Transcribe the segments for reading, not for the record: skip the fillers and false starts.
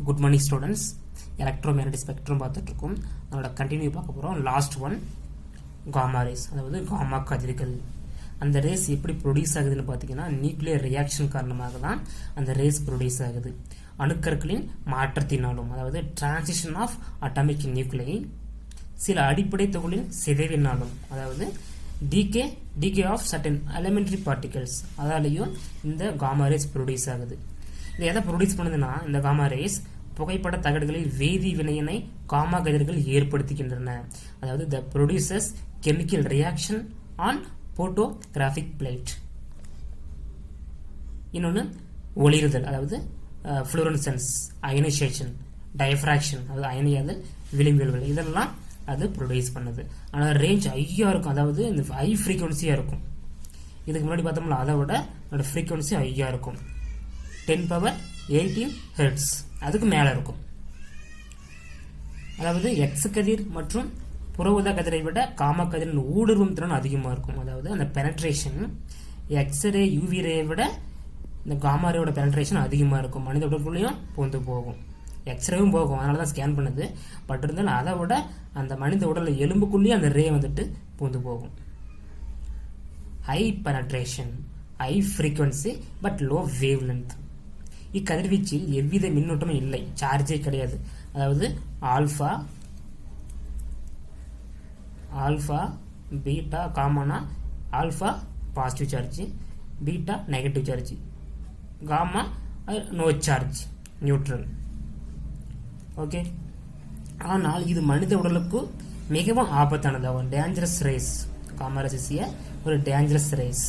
Good morning students. Electromagnetic spectrum பார்த்துட்டு இருக்கோம். அதோட கண்டினியூ பார்க்க போகிறோம். லாஸ்ட் ஒன் காமா ரேஸ், அதாவது காமா கதிர்கள். அந்த ரேஸ் எப்படி ப்ரொடியூஸ் ஆகுதுன்னு பார்த்தீங்கன்னா நியூக்ளியர் ரியாக்ஷன் காரணமாக தான் அந்த ரேஸ் ப்ரொடியூஸ் ஆகுது. அணுக்கற்களின் மாற்றத்தினாலும், அதாவது டிரான்சிஷன் ஆஃப் அட்டாமிக் நியூக்ளியை, சில அடிப்படை துகளின் சிதைவினாலும், அதாவது decay of certain elementary particles, அதாலையும் இந்த காமா ரேஸ் ப்ரொடியூஸ் ஆகுது. இது எதை ப்ரொடியூஸ் பண்ணுதுன்னா, இந்த காமா ரேஸ் புகைப்பட தகடுகளில் வேதி வினையினை காமா கதிர்கள் ஏற்படுத்துகின்றன. அதாவது the produces chemical reaction on photographic plate. இன்னொன்று ஒளிருதல், அதாவது ஃப்ளூரன்சன்ஸ், அயனைசேஷன், டைஃப்ராக்ஷன், அதாவது அயனியாதல், விளிம்புகள், இதெல்லாம் அது ப்ரொடியூஸ் பண்ணுது. ஆனால் ரேஞ்ச் ஹையாக இருக்கும், அதாவது இந்த ஹை ஃப்ரீக்வன்சியாக இருக்கும். இதுக்கு முன்னாடி பார்த்தோம்னா அதை விட அதோட ஃப்ரீக்வன்சி ஹையாக இருக்கும். 10^18 ஹெர்ட்ஸ், அதுக்கு மேலே இருக்கும். அதாவது எக்ஸ் கதிர் மற்றும் புற ஊதா கதிரை விட காமா கதிரின் ஊடுருவும் திறன் அதிகமாக இருக்கும். அதாவது அந்த பெனட்ரேஷன் எக்ஸ்ரே யூவி ரேயை விட இந்த காமா ரேயோட பெனட்ரேஷன் அதிகமாக இருக்கும். மனித உடலுக்குள்ளேயும் பூந்து போகும், எக்ஸ்ரேவும் போகும், அதனால தான் ஸ்கேன் பண்ணுது. பட் இருந்தாலும் அதை விட அந்த மனித உடல் எலும்புக்குள்ளேயே அந்த ரே வந்துட்டு பூந்து போகும். High penetration, high frequency but low wavelength. இக்கதிர்வீச்சில் எவ்வித மின்னூட்டமும் இல்லை, சார்ஜே கிடையாது. அதாவது ஆல்ஃபா பீட்டா காமானா alpha positive charge, beta negative charge, gamma no charge, neutral. Okay, ஆனால் இது மனித உடலுக்கு மிகவும் ஆபத்தானது, ஒரு டேஞ்சரஸ் ரேஸ். காமா ரேஸ் ஒரு டேஞ்சரஸ் ரேஸ்.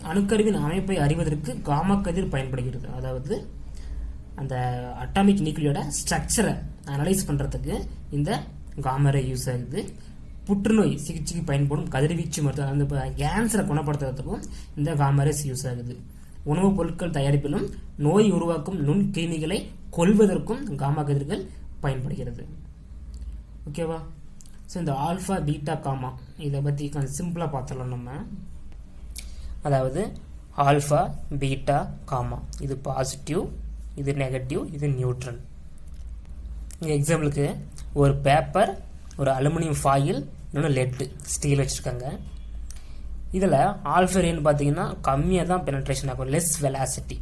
அணுக்கருவின் அமைப்பை அறிவதற்கு காமா கதிர் பயன்படுகிறது. அதாவது அந்த அட்டாமிக் நியூக்ளியோட ஸ்ட்ரக்சரை அனலைஸ் பண்ணுறதுக்கு இந்த காமா ரே யூஸ் ஆகுது. புற்றுநோய் சிகிச்சைக்கு பயன்படும் கதிர்வீச்சு மருத்துவம், அந்த கேன்சரை குணப்படுத்துறதுக்கும் இந்த காமா ரேஸ் யூஸ் ஆகுது. உணவுப் பொருட்கள் தயாரிப்பிலும் நோய் உருவாக்கும் நுண் கிருமிகளை கொல்வதற்கும் காமா கதிர்கள் பயன்படுகிறது. ஓகேவா? ஸோ இந்த ஆல்ஃபா பீட்டா காமா இதை பற்றி கொஞ்சம் சிம்பிளாக பார்த்துடலாம் நம்ம. அதாவது ஆல்ஃபா பீட்டா காமா, இது பாசிட்டிவ், இது நெகட்டிவ், இது நியூட்ரல். எக்ஸாம்பிளுக்கு ஒரு பேப்பர், ஒரு அலுமினியம் ஃபாயில், இன்னொன்று லெட்டு, ஸ்டீல் வச்சுருக்காங்க. இதில் ஆல்ஃபா ரேன்னு பார்த்தீங்கன்னா கம்மியாக தான் பெனட்ரேஷன் ஆகும், லெஸ் வெலாசிட்டி,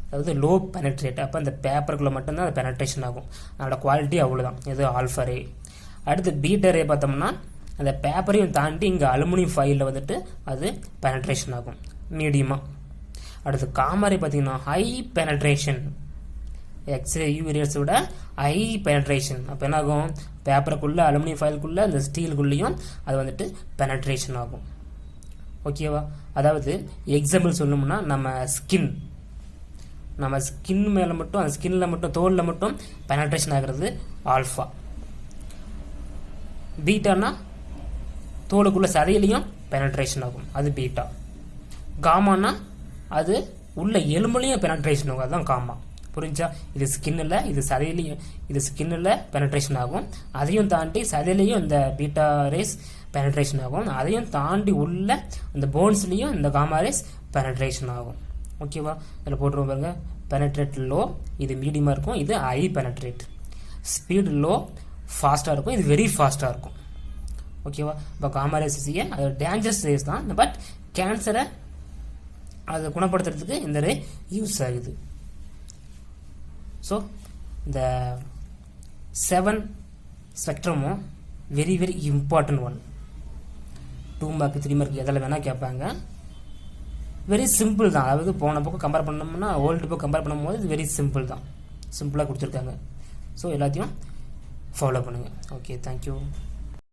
அதாவது லோ பெனட்ரேட். அப்போ அந்த பேப்பருக்குள்ளே மட்டும்தான் அது பெனட்ரேஷன் ஆகும், அதோட குவாலிட்டி அவ்வளோதான். இது ஆல்ஃபா ரே. அடுத்து பீட்டா ரே பார்த்தோம்னா அந்த பேப்பரையும் தாண்டி இங்கே அலுமினியம் ஃபாயிலில் வந்துட்டு அது பெனட்ரேஷன் ஆகும், மீடியமாக. அடுத்து காமா ரே பார்த்தீங்கன்னா ஹை பெனட்ரேஷன், எக்ஸ்ரே யூவி ரேஸை விட ஹை பெனட்ரேஷன். அப்போ என்ன ஆகும், பேப்பருக்குள்ளே அலுமினியம் ஃபாயிலுக்குள்ளே அந்த ஸ்டீலுக்குள்ளேயும் அது வந்துட்டு பெனட்ரேஷன் ஆகும். ஓகேவா? அதாவது எக்ஸாம்பிள் சொல்லணும்னா நம்ம ஸ்கின் மேலே மட்டும், அந்த ஸ்கின்ல மட்டும், தோலில் மட்டும் பெனட்ரேஷன் ஆகிறது ஆல்ஃபா. பீட்டானா தோலுக்குள்ள சதையிலையும் பெனட்ரேஷன் ஆகும், அது பீட்டா. காமானா அது உள்ள எலும்புலையும் பெனட்ரேஷன் ஆகும், அதுதான் காமா. புரிஞ்சா? இது ஸ்கின்னில், இது சதையிலையும், இது ஸ்கின்னில் பெனட்ரேஷன் ஆகும், அதையும் தாண்டி சதையிலையும் இந்த பீட்டா ரேஸ் பெனட்ரேஷன் ஆகும், அதையும் தாண்டி உள்ள இந்த போன்ஸ்லையும் இந்த காமா ரேஸ் பெனட்ரேஷன் ஆகும். ஓகேவா? இதில் போட்டுருவோம் பாருங்க. பெனட்ரேட் லோ, இது மீடியமாக இருக்கும், இது ஹை பெனட்ரேட். ஸ்பீட் லோ, ஃபாஸ்ட்டாக இருக்கும், இது வெரி ஃபாஸ்ட்டாக இருக்கும். ஓகேவா? இப்போ காமா ரேஸ் அது டேஞ்சரஸ் ரேஸ் தான், பட் கேன்சரை அதை குணப்படுத்துறதுக்கு இந்த ரே யூஸ் ஆகுது. ஸோ இந்த 7 ஸ்பெக்ட்ரமும் very very important one. 2 mark 3 mark எதில் வேணால் கேட்பாங்க. வெரி சிம்பிள் தான். அதாவது போன பக்கம் கம்பேர் பண்ணோம்னா ஓல்டு புக் கம்பேர் பண்ணும்போது இது வெரி சிம்பிள் தான், சிம்பிளாக கொடுத்துருக்காங்க. ஸோ எல்லாத்தையும் ஃபாலோ பண்ணுங்கள். Okay, thank you.